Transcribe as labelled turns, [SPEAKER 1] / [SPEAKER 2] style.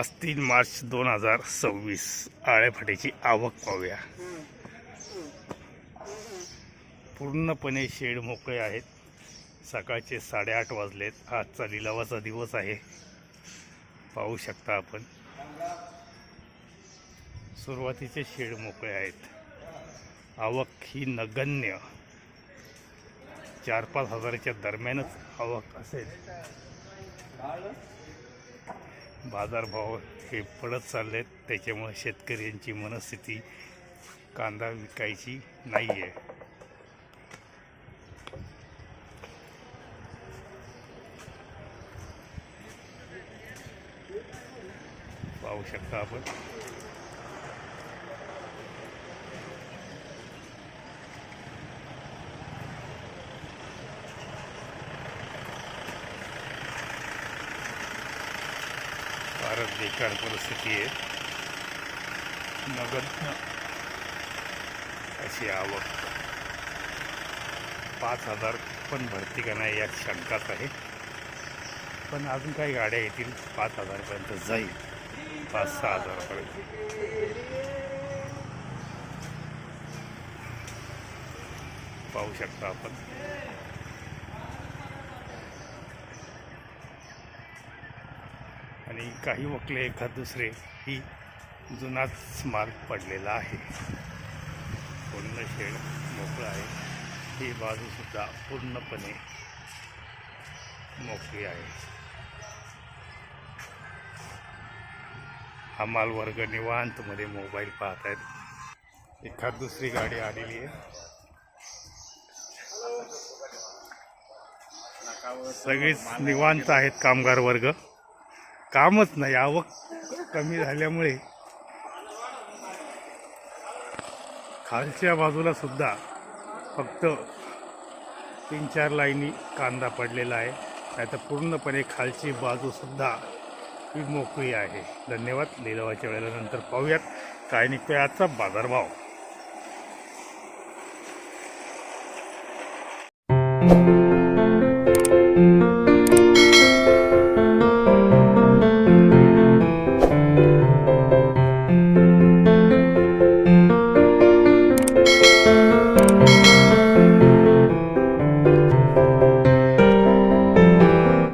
[SPEAKER 1] आज 3 मार्च 2026 आळेफाट्याची आवक पाहूया। पूर्णपणे शेड मोकळे आहेत। सकाळचे 8:30 वाजलेत। आजचा लिलावाचा दिवस आहे। पाहू शकता आपण सुरुवातीचे शेड मोकळे आहेत। आवक ही नगण्य 4-5 हजाराच्या दरम्यानच आवक असेल। बाजारभाव हे पडत चाललेत, त्याच्यामुळे शेतकऱ्यांची मनस्थिती कांदा विकायची नाही आहे। पाहू शकता आपण फारच बेकार परिस्थिती आहे। नगण्य अशी आवक 5,000 पण भरती का नाही यात शंकाच आहे, पण अजून काही गाड्या येतील 5,000 पर्यंत जाईल, 5-6 हजारापर्यंत। पाहू शकता आपण आणि काही वकले एखाद दुसरे ही जुनाच माल पडलेला आहे। पूर्ण शेड मोकळं आहे। ही बाजूसुद्धा पूर्णपणे मोकळी आहे। हा माल वर्ग निवांतमध्ये मोबाईल पाहत आहेत। एखाद दुसरी गाडी आलेली आहे। सगळेच निवांत आहेत। कामगार वर्ग कामच नाही, आवक कमी झाल्यामुळे खालच्या बाजूला सुद्धा फक्त 3-4 लाईनी कांदा पडलेला आहे, नाहीतर पूर्णपणे खालची बाजू सुद्धा ही मोकळी आहे। धन्यवाद। लिलावाच्या वेळेला नंतर पाहूयात काय निघतोय आजचा बाजारभाव।